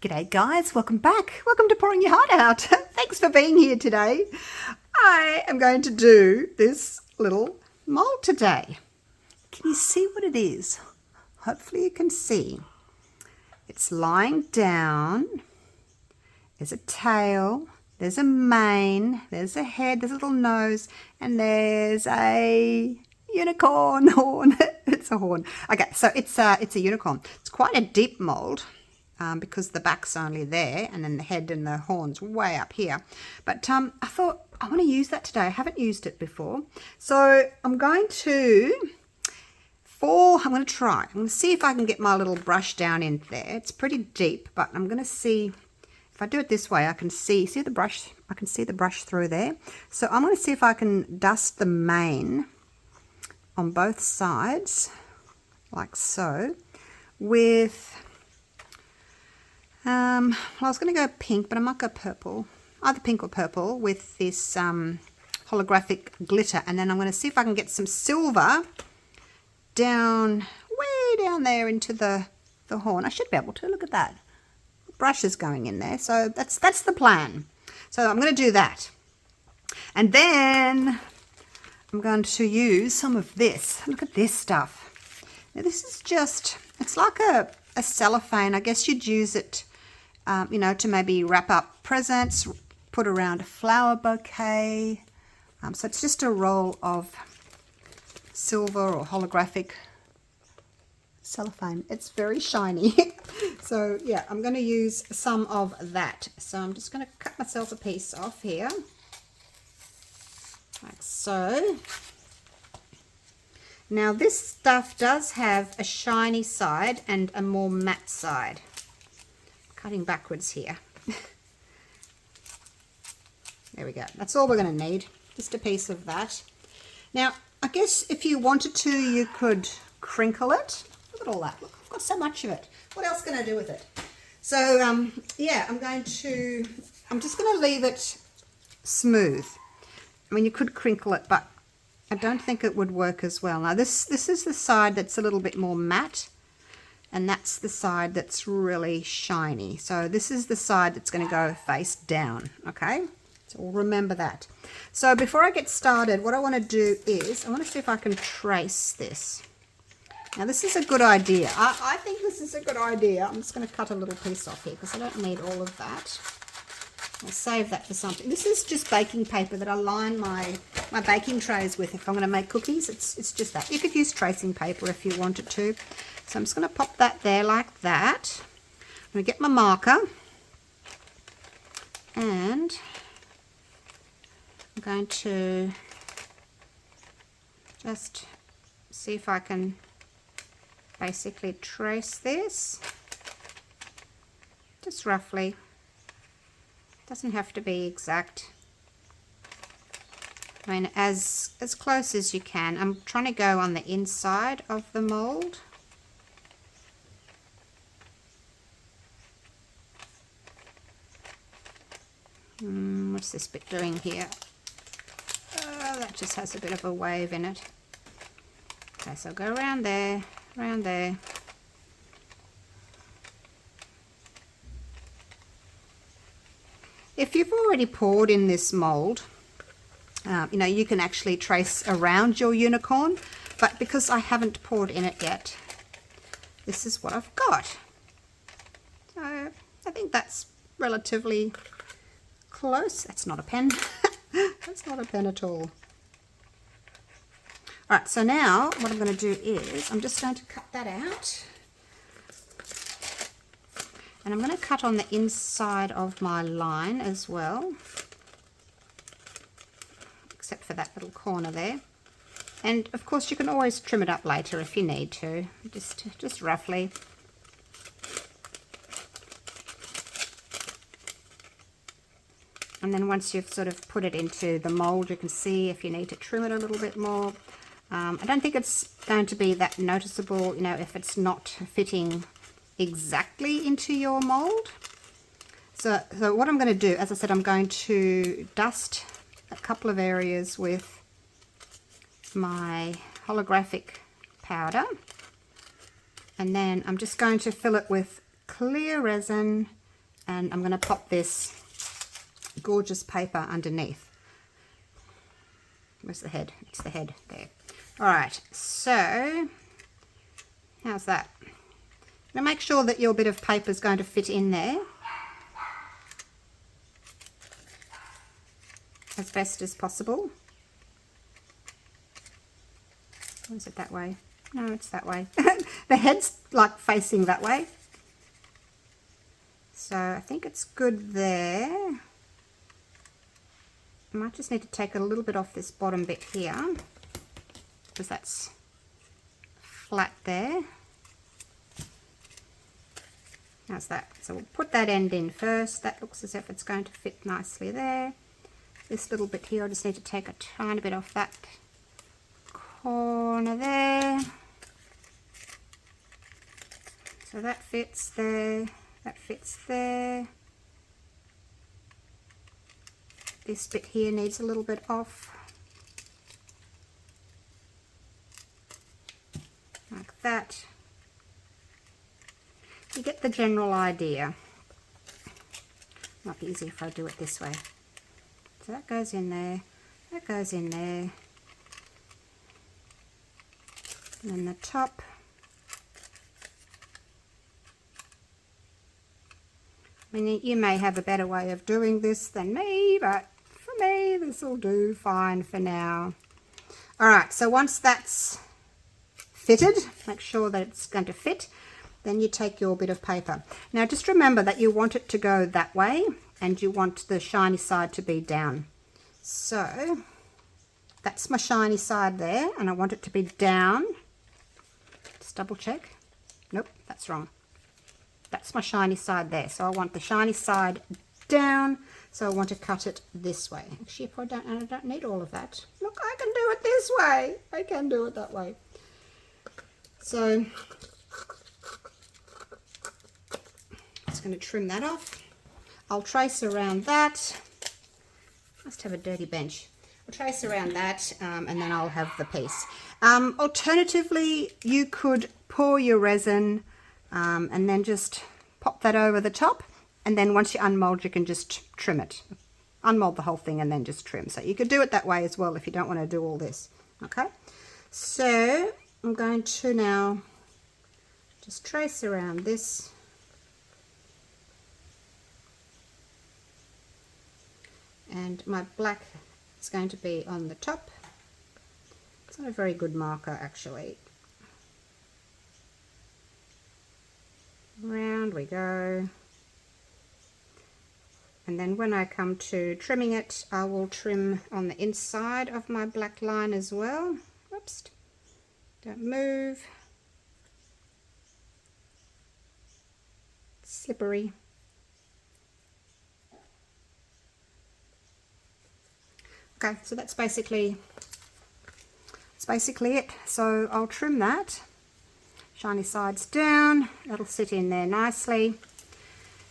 G'day guys, welcome back. Welcome to Pouring Your Heart Out. Thanks for being here today. I am going to do this little mold today. Can you see what it is? Hopefully you can see. It's lying down. There's a tail, there's a mane, there's a head, there's a little nose, and there's a unicorn horn. It's a horn. Okay, so it's a unicorn. It's quite a deep mold. Because the back's only there and then the head and the horn's way up here. But I thought I want to use that today. I haven't used it before. So I'm going to see if I can get my little brush down in there. It's pretty deep, but I'm going to see if I do it this way. I can see the brush. I can see the brush through there. So I'm going to see if I can dust the mane on both sides like so with well, I was going to go pink, but I might go purple, either pink or purple with this holographic glitter. And then I'm going to see if I can get some silver down, way down there into the horn. I should be able to. Look at that. The brush is going in there. So that's the plan. So I'm going to do that. And then I'm going to use some of this. Look at this stuff. Now this is just, it's like a cellophane. I guess you'd use it to maybe wrap up presents, put around a flower bouquet. So it's just a roll of silver or holographic cellophane. It's very shiny. So yeah, I'm going to use some of that. So I'm just going to cut myself a piece off here, like so. Now this stuff does have a shiny side and a more matte side. Cutting backwards here. There we go. That's all we're going to need. Just a piece of that. Now, I guess if you wanted to, you could crinkle it. Look at all that. Look, I've got so much of it. What else can I do with it? So, yeah, I'm just going to leave it smooth. I mean, you could crinkle it, but I don't think it would work as well. Now, this is the side that's a little bit more matte. And that's the side that's really shiny. So this is the side that's going to go face down, okay? So we'll remember that. So before I get started, what I want to do is, I want to see if I can trace this. Now this is a good idea. I think this is a good idea. I'm just going to cut a little piece off here because I don't need all of that. I'll save that for something. This is just baking paper that I line my baking trays with if I'm going to make cookies. It's just that. You could use tracing paper if you wanted to. So I'm just going to pop that there like that. I'm going to get my marker and I'm going to just see if I can basically trace this just roughly. Doesn't have to be exact. I mean, as close as you can. I'm trying to go on the inside of the mold. What's this bit doing here? That just has a bit of a wave in it. Okay, so go around there, around there. If you've already poured in this mold, you can actually trace around your unicorn, but because I haven't poured in it yet, this is what I've got. So I think that's relatively close. That's not a pen. That's not a pen at all. All right, so now what I'm going to do is I'm just going to cut that out. And I'm going to cut on the inside of my line as well, except for that little corner there. And of course you can always trim it up later if you need to, just roughly. And then once you've sort of put it into the mold, you can see if you need to trim it a little bit more. I don't think it's going to be that noticeable, if it's not fitting exactly into your mold. So what I'm going to do, as I said, I'm going to dust a couple of areas with my holographic powder, and then I'm just going to fill it with clear resin and I'm going to pop this gorgeous paper underneath. Where's the head? It's the head there. All right, so how's that? Now make sure that your bit of paper is going to fit in there as best as possible. Or is it that way? No, it's that way. The head's like facing that way. So I think it's good there. I might just need to take a little bit off this bottom bit here, because that's flat there. How's that? So we'll put that end in first. That looks as if it's going to fit nicely there. This little bit here, I just need to take a tiny bit off that corner there. So that fits there, that fits there. This bit here needs a little bit off. Like that. You get the general idea. Might be easier if I do it this way. So that goes in there, that goes in there. And then the top. I mean, you may have a better way of doing this than me, but for me, this will do fine for now. All right, so once that's fitted, make sure that it's going to fit, then you take your bit of paper. Now, just remember that you want it to go that way, and you want the shiny side to be down. So, that's my shiny side there, and I want it to be down. Just double check. Nope, that's wrong. That's my shiny side there. So I want the shiny side down. So I want to cut it this way. Actually, if I don't need all of that. Look, I can do it this way. I can do it that way. So just going to trim that off. I'll trace around that. Must have a dirty bench. I'll trace around that, and then I'll have the piece. Alternatively, you could pour your resin and then just pop that over the top, and then once you unmold, you can just trim it. Unmold the whole thing and then just trim. So you could do it that way as well if you don't want to do all this. Okay, so I'm going to now just trace around this. And my black is going to be on the top. It's not a very good marker, actually. Round we go. And then when I come to trimming it, I will trim on the inside of my black line as well. Whoops. Don't move. It's slippery. Okay, so that's basically it. So I'll trim that. Shiny sides down, that'll sit in there nicely,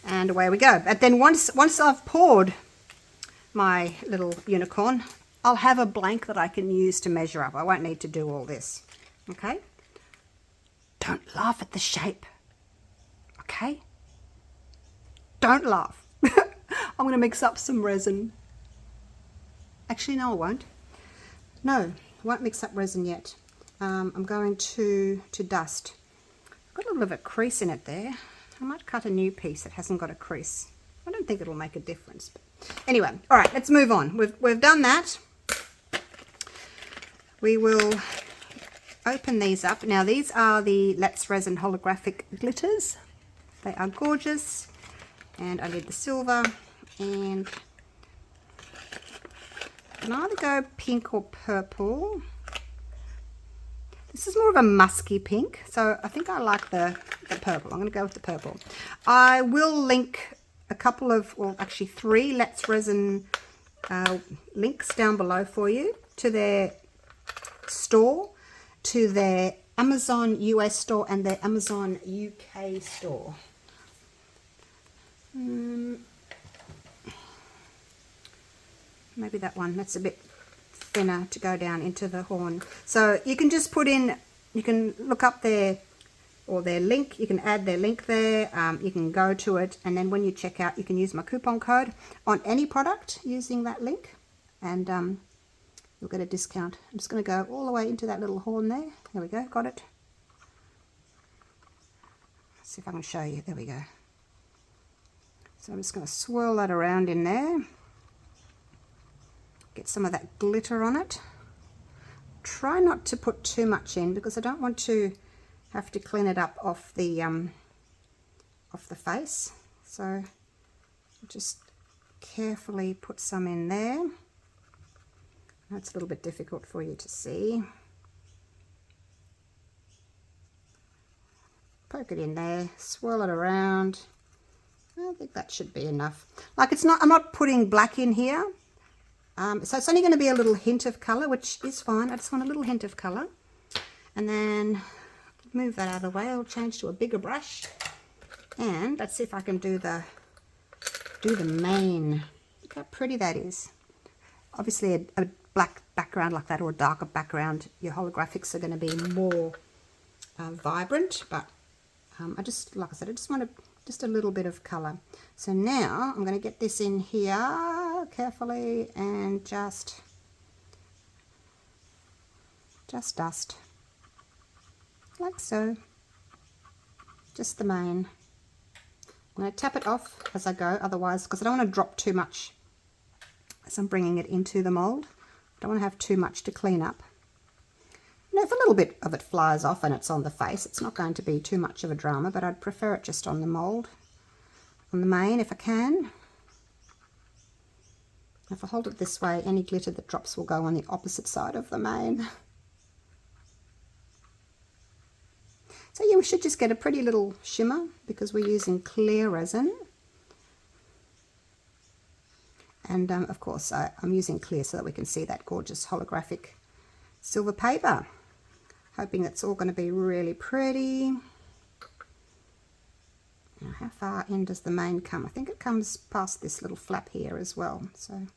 and away we go. But then once I've poured my little unicorn, I'll have a blank that I can use to measure up. I won't need to do all this. Okay? Don't laugh at the shape. Okay? Don't laugh. I'm going to mix up some resin. Actually, no, I won't. No, I won't mix up resin yet. I'm going to dust. I've got a little bit of a crease in it there. I might cut a new piece that hasn't got a crease. I don't think it'll make a difference. But anyway, all right, let's move on. We've done that. We will open these up. Now, these are the Let's Resin Holographic glitters. They are gorgeous. And I need the silver, and I can either go pink or purple. This is more of a musky pink, so I think I like the purple. I'm going to go with the purple. I will link a couple of, well, actually 3 Let's Resin links down below for you to their store, to their Amazon US store and their Amazon UK store. Maybe that one. That's a bit thinner to go down into the horn. So you can just put in, you can look up their or their link. You can add their link there. You can go to it, and then when you check out, you can use my coupon code on any product using that link, and you'll get a discount. I'm just going to go all the way into that little horn there. There we go, got it. Let's see if I can show you. There we go. So I'm just going to swirl that around in there. Get some of that glitter on it. Try not to put too much in because I don't want to have to clean it up off the face. So just carefully put some in there. That's a little bit difficult for you to see. Poke it in there, swirl it around. I think that should be enough. Like it's not, I'm not putting black in here. So it's only going to be a little hint of colour, which is fine. I just want a little hint of colour. And then move that out of the way. I'll change to a bigger brush. And let's see if I can do the mane. Look how pretty that is. Obviously a black background like that or a darker background, your holographics are going to be more vibrant. But I just, like I said, I just want just a little bit of colour. So now I'm going to get this in here carefully and just dust like so. Just the mane. I'm going to tap it off as I go, otherwise, because I don't want to drop too much as I'm bringing it into the mould. I don't want to have too much to clean up. You know, if a little bit of it flies off and it's on the face, it's not going to be too much of a drama, but I'd prefer it just on the mould, on the mane if I can. If I hold it this way, any glitter that drops will go on the opposite side of the mane. So yeah, we should just get a pretty little shimmer because we're using clear resin. And of course, I'm using clear so that we can see that gorgeous holographic silver paper. Hoping that's all going to be really pretty. Now, how far in does the mane come? I think it comes past this little flap here as well. So you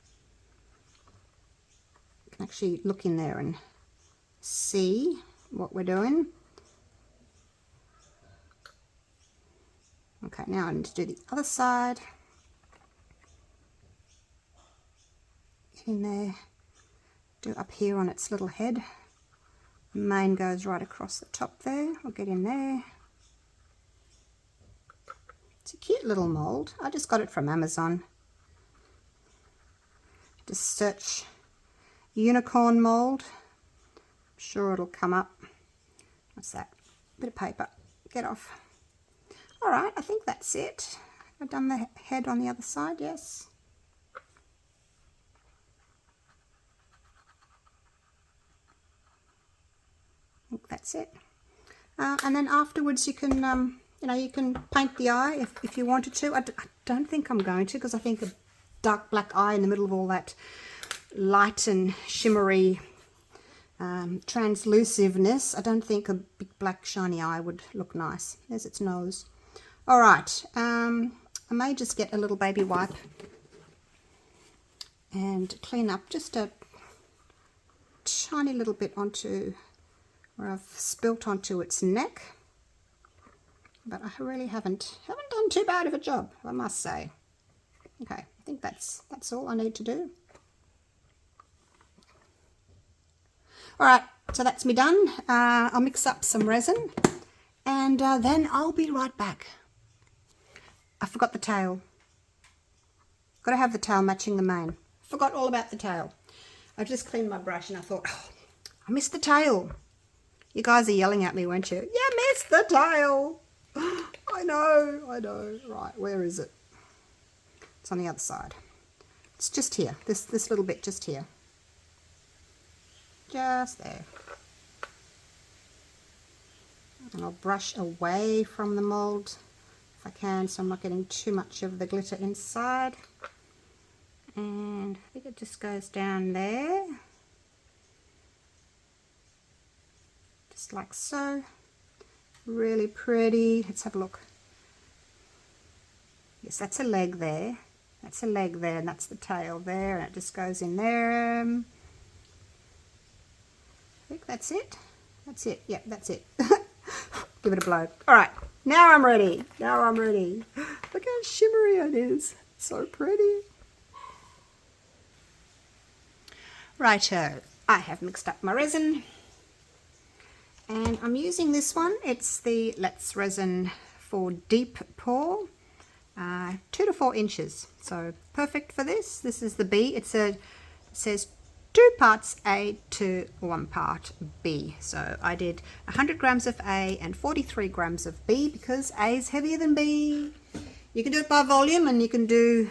can actually look in there and see what we're doing. Okay, now I need to do the other side. Get in there, do up here on its little head. The mane goes right across the top there. I'll get in there. It's a cute little mould. I just got it from Amazon. Just search unicorn mould. I'm sure it'll come up. What's that? Bit of paper. Get off. Alright, I think that's it. I've done the head on the other side, yes. I think that's it. And then afterwards you can, you know, you can paint the eye if you wanted to. I don't think I'm going to, because I think a dark black eye in the middle of all that light and shimmery translusiveness, I don't think a big black shiny eye would look nice. There's its nose. Alright, I may just get a little baby wipe and clean up just a tiny little bit onto where I've spilt onto its neck. But I really haven't done too bad of a job, I must say. Okay, I think that's all I need to do. Alright, so that's me done. I'll mix up some resin and then I'll be right back. I forgot the tail. Got to have the tail matching the mane. Forgot all about the tail. I just cleaned my brush and I thought, oh, I missed the tail. You guys are yelling at me, weren't you? You missed the tail. I know. Right, where is it? It's on the other side. It's just here. This little bit just here. Just there. And I'll brush away from the mould if I can, so I'm not getting too much of the glitter inside. And I think it just goes down there. Just like so. Really pretty. Let's have a look. Yes, that's a leg there. That's a leg there, and that's the tail there, and it just goes in there. I think that's it. That's it. Yep, that's it. give it a blow. All right, now I'm ready. Now I'm ready. Look how shimmery it is. So pretty. Righto, I have mixed up my resin. And I'm using this one. It's the Let's Resin for Deep Pour. 2 to 4 inches. So perfect for this. This is the B. It says 2 parts A to 1 part B. So I did 100 grams of A and 43 grams of B because A is heavier than B. You can do it by volume, and you can do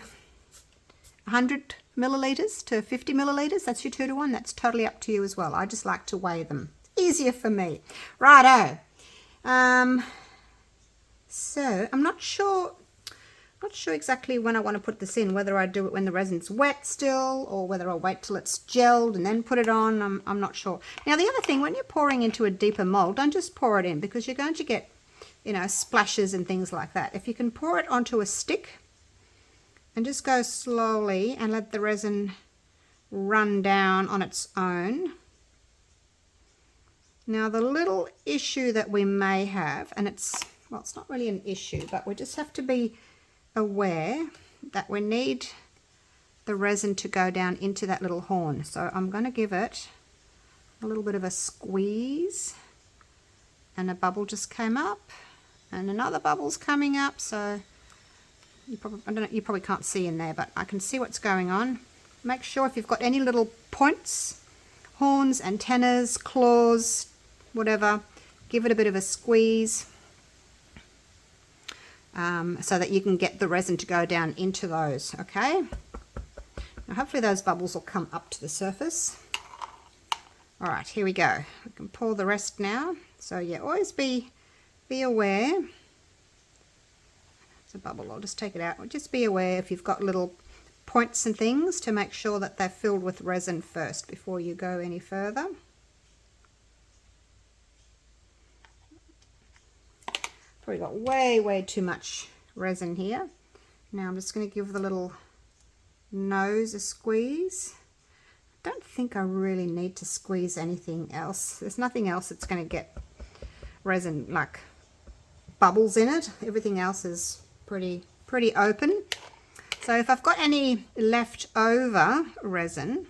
100 milliliters to 50 milliliters. That's your 2 to 1. That's totally up to you as well. I just like to weigh them. Easier for me. Righto. So I'm not sure exactly when I want to put this in, whether I do it when the resin's wet still, or whether I wait till it's gelled and then put it on. I'm not sure. Now the other thing, when you're pouring into a deeper mold, don't just pour it in, because you're going to get, you know, splashes and things like that. If you can pour it onto a stick and just go slowly and let the resin run down on its own. Now the little issue that we may have, and it's not really an issue, but we just have to be aware that we need the resin to go down into that little horn. So I'm going to give it a little bit of a squeeze, and a bubble just came up, and another bubble's coming up. So you probably can't see in there, but I can see what's going on. Make sure if you've got any little points, horns, antennas, claws, whatever, give it a bit of a squeeze. So that you can get the resin to go down into those, okay? Now hopefully those bubbles will come up to the surface. All right, here we go. We can pour the rest now. So yeah, always be aware. It's a bubble, I'll just take it out. Just be aware if you've got little points and things, to make sure that they're filled with resin first before you go any further. Probably got way too much resin here. Now I'm just going to give the little nose a squeeze. I don't think I really need to squeeze anything else. There's nothing else that's going to get resin like bubbles in it. Everything else is pretty open. So if I've got any left over resin,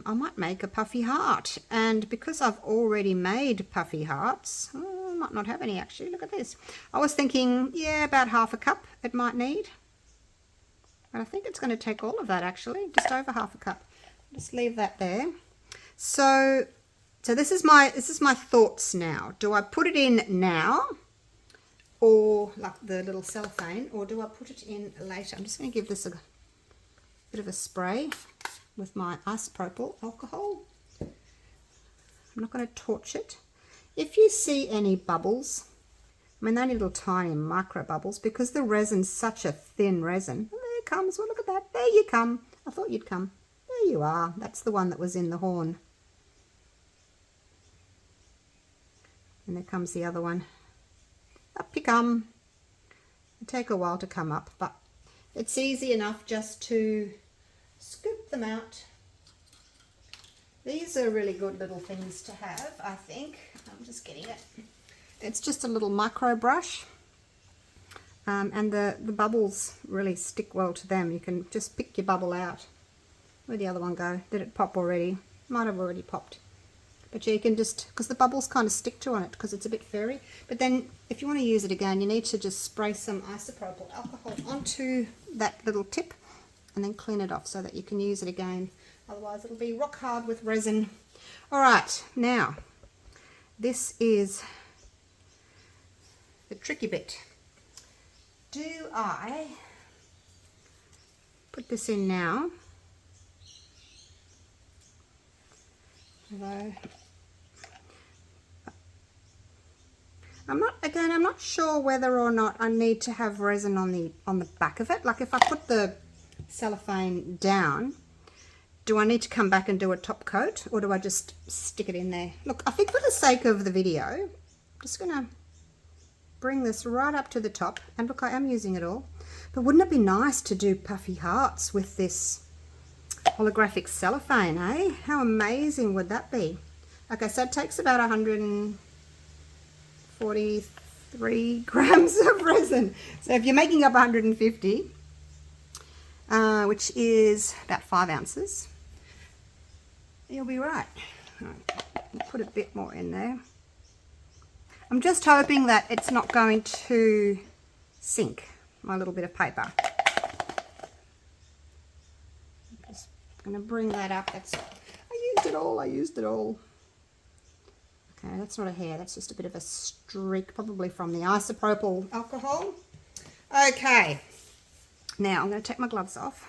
I might make a puffy heart, and because I've already made puffy hearts, I might not have any actually. Look at this. I was thinking, yeah, about half a cup it might need, but I think it's going to take all of that actually, just over half a cup. Just leave that there. So this is my thoughts now. Do I put it in now, or like the little cellophane, or do I put it in later? I'm just going to give this a bit of a spray with my isopropyl alcohol. I'm not going to torch it. If you see any bubbles, I mean, they're only little tiny micro bubbles, because the resin's such a thin resin. Oh, there it comes. Well, look at that. There you come. I thought you'd come. There you are. That's the one that was in the horn. And there comes the other one. Up you come. It'll take a while to come up, but it's easy enough just to scoop them out. These are really good little things to have, I think. I'm just getting it. It's just a little micro brush, and the bubbles really stick well to them. You can just pick your bubble out. Where'd the other one go? Did it pop already? Might have already popped. But yeah, you can just, because the bubbles kind of stick to on it because it's a bit fairy. But then if you want to use it again, you need to just spray some isopropyl alcohol onto that little tip and then clean it off so that you can use it again. Otherwise it'll be rock hard with resin. All right, now this is the tricky bit. Do I put this in now? Although I'm not sure whether or not I need to have resin on the back of it. Like if I put the cellophane down, do I need to come back and do a top coat, or do I just stick it in there? Look, I think for the sake of the video, I'm just gonna bring this right up to the top, and look, I am using it all. But wouldn't it be nice to do puffy hearts with this holographic cellophane, eh? How amazing would that be? Okay, so it takes about 143 grams of resin. So if you're making up 150, which is about 5 ounces, you'll be right. Put a bit more in there. I'm just hoping that it's not going to sink, my little bit of paper. I'm just going to bring that up. I used it all. Okay, that's not a hair, that's just a bit of a streak, probably from the isopropyl alcohol. Okay, now I'm going to take my gloves off.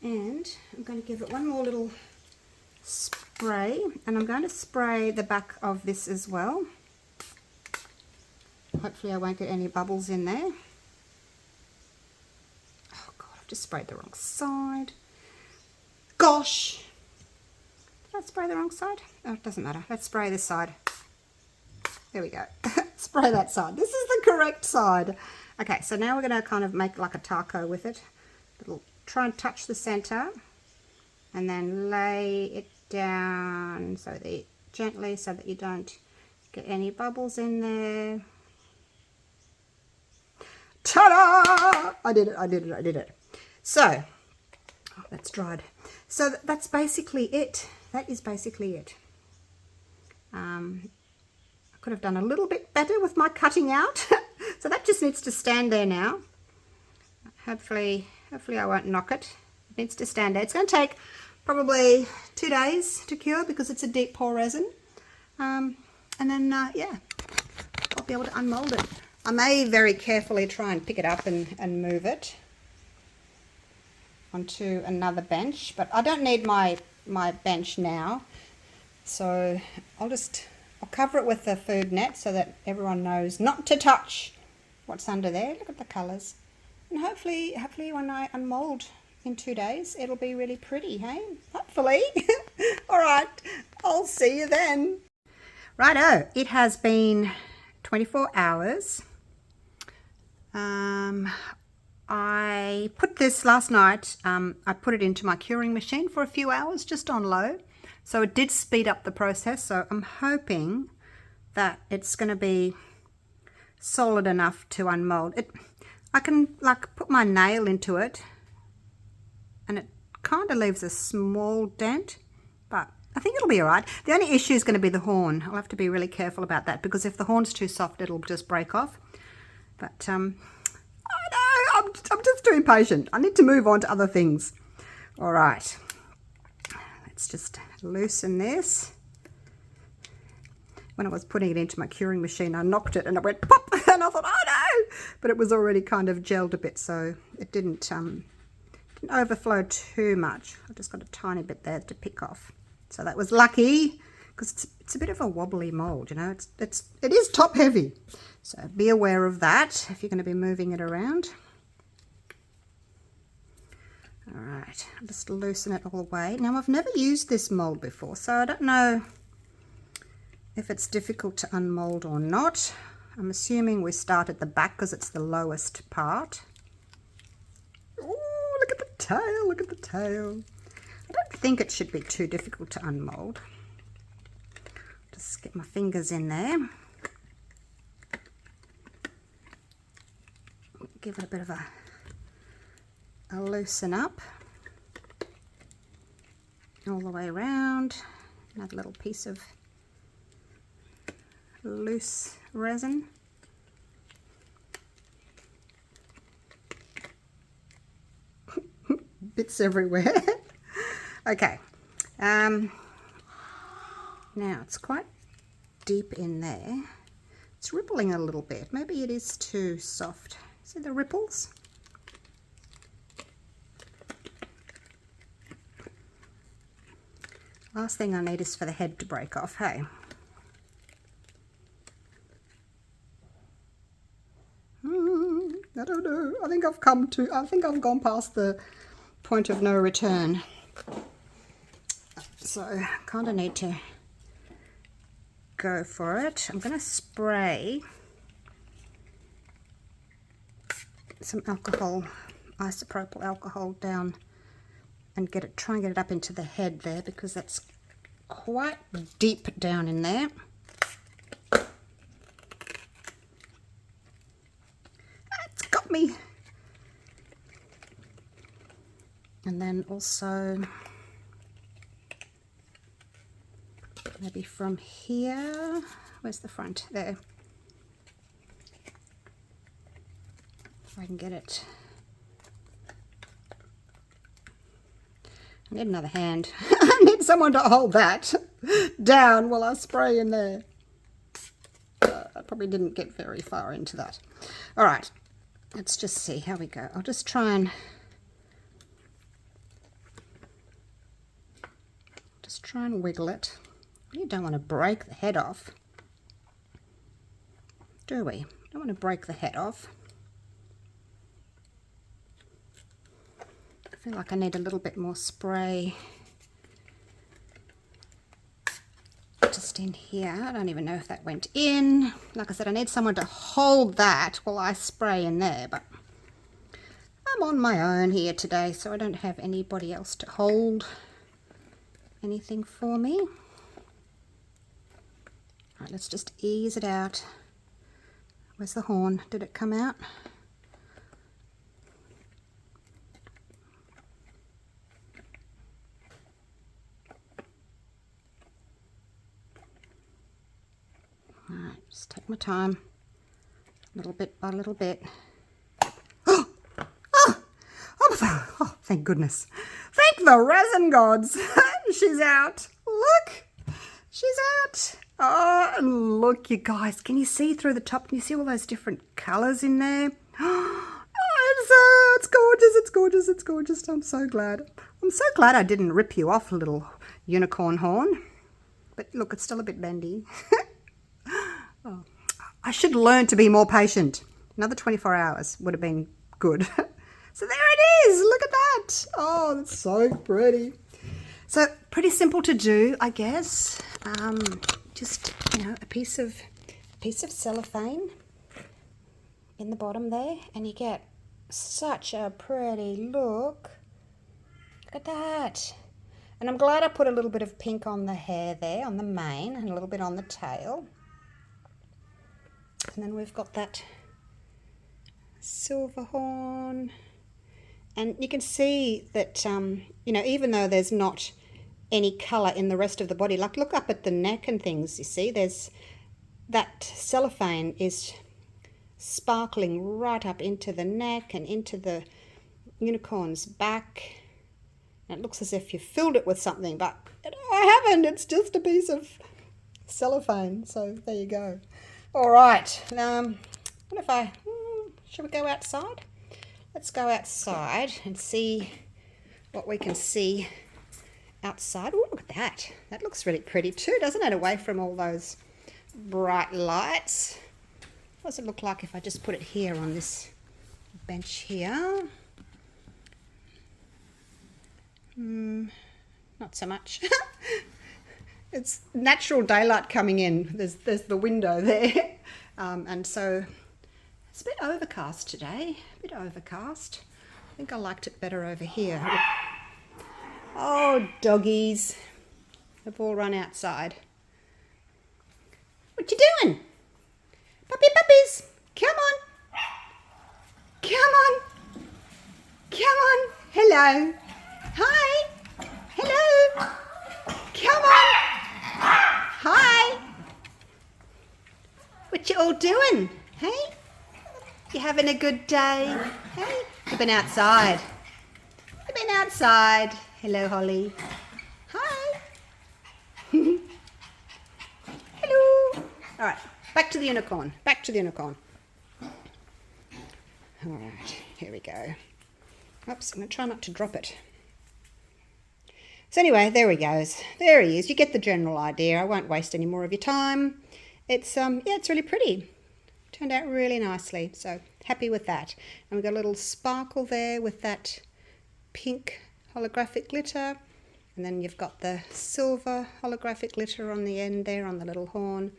And I'm going to give it one more little spray, and I'm going to spray the back of this as well. Hopefully I won't get any bubbles in there. Oh God, I've just sprayed the wrong side. Gosh! Did I spray the wrong side? Oh, it doesn't matter. Let's spray this side. There we go. Spray that side. This is the correct side. Okay, so now we're going to kind of make like a taco with it. Try and touch the center, and then lay it down gently so that you don't get any bubbles in there. Ta-da! I did it. So, oh, that's dried. So that's basically it. That is basically it. I could have done a little bit better with my cutting out. So that just needs to stand there now. Hopefully I won't knock it. It needs to stand there. It's going to take probably 2 days to cure because it's a deep pour resin. And then, yeah, I'll be able to unmold it. I may very carefully try and pick it up and move it onto another bench, but I don't need my bench now. So I'll cover it with the food net so that everyone knows not to touch what's under there. Look at the colours. And hopefully when I unmold in 2 days, it'll be really pretty, hey? Hopefully. All right, I'll see you then. Righto, it has been 24 hours. I put this last night, I put it into my curing machine for a few hours, just on low. So it did speed up the process. So I'm hoping that it's going to be solid enough to unmold it. I can like put my nail into it and it kind of leaves a small dent, but I think it'll be all right. The only issue is going to be the horn. I'll have to be really careful about that because if the horn's too soft, it'll just break off. But I know, I'm just too impatient. I need to move on to other things. All right, let's just loosen this. When I was putting it into my curing machine, I knocked it and it went pop, and I thought, oh no! But it was already kind of gelled a bit, so it didn't overflow too much. I just got a tiny bit there to pick off. So that was lucky, because it's a bit of a wobbly mold, you know. It is top heavy, so be aware of that if you're going to be moving it around. All right, I'll just loosen it all the way. Now I've never used this mold before, so I don't know if it's difficult to unmold or not. I'm assuming we start at the back because it's the lowest part. Oh, look at the tail, look at the tail. I don't think it should be too difficult to unmold. Just get my fingers in there. Give it a bit of a loosen up. All the way around. Another little piece of loose resin. Bits everywhere. Okay, now it's quite deep in there. It's rippling a little bit. Maybe it is too soft. See the ripples? Last thing I need is for the head to break off, hey? I don't know. I think I've gone past the point of no return. So kind of need to go for it. I'm going to spray some alcohol, isopropyl alcohol, down and try and get it up into the head there, because that's quite deep down in there. It's got me. And then also maybe from here, where's the front? There. If I can get it. I need another hand. I need someone to hold that down while I spray in there. I probably didn't get very far into that. All right, let's just see how we go. I'll just try and wiggle it. You don't want to break the head off, do we? Don't want to break the head off. I feel like I need a little bit more spray just in here. I don't even know if that went in. Like I said, I need someone to hold that while I spray in there, but I'm on my own here today, so I don't have anybody else to hold anything for me. All right, let's just ease it out. Where's the horn? Did it come out? All right, just take my time, little bit by little bit. Oh, thank goodness. Thank the resin gods. She's out. Look, she's out. Oh, and look, you guys, can you see through the top? Can you see all those different colors in there? Oh, it's gorgeous. It's gorgeous. It's gorgeous. I'm so glad. I'm so glad I didn't rip you off, little unicorn horn. But look, it's still a bit bendy. Oh, I should learn to be more patient. Another 24 hours would have been good. So there it is. Look at that. Oh, that's so pretty. So pretty simple to do, I guess. Just, you know, a piece of cellophane in the bottom there, and you get such a pretty look. Look at that. And I'm glad I put a little bit of pink on the hair there, on the mane, and a little bit on the tail. And then we've got that silver horn. And you can see that, you know, even though there's not any colour in the rest of the body, like look up at the neck and things, you see, there's that cellophane is sparkling right up into the neck and into the unicorn's back. And it looks as if you filled it with something, but I haven't. It's just a piece of cellophane. So there you go. All right. What if should we go outside? Let's go outside and see what we can see outside. Oh, look at that. That looks really pretty too, doesn't it? Away from all those bright lights. What does it look like if I just put it here on this bench here? Not so much. It's natural daylight coming in. There's the window there. And so it's a bit overcast today, a bit overcast. I think I liked it better over here. Oh, doggies. They've all run outside. What you doing? Puppies, come on. Come on. Come on. Hello. Hi. Hello. Come on. Hi. What you all doing? Hey? You having a good day? Hey? You've been outside. You've been outside. Hello, Holly. Hi. Hello. All right. Back to the unicorn. Back to the unicorn. All right. Here we go. Oops. I'm going to try not to drop it. So anyway, there he goes. There he is. You get the general idea. I won't waste any more of your time. It's yeah, it's really pretty. Turned out really nicely. So happy with that. And we've got a little sparkle there with that pink holographic glitter. And then you've got the silver holographic glitter on the end there on the little horn.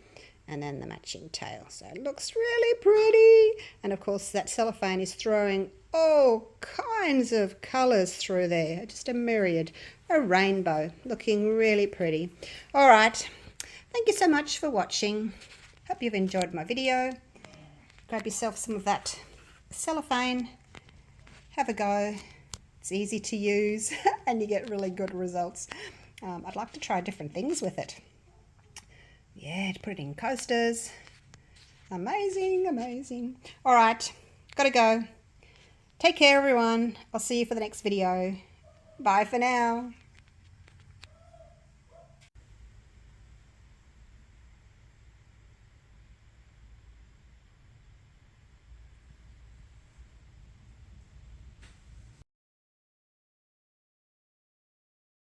And then the matching tail. So it looks really pretty. And of course that cellophane is throwing all kinds of colours through there. Just a myriad, a rainbow, looking really pretty. All right, thank you so much for watching. Hope you've enjoyed my video. Grab yourself some of that cellophane, have a go. It's easy to use and you get really good results. I'd like to try different things with it. Yeah, to put it in coasters. Amazing, amazing. All right, gotta go. Take care, everyone. I'll see you for the next video. Bye for now.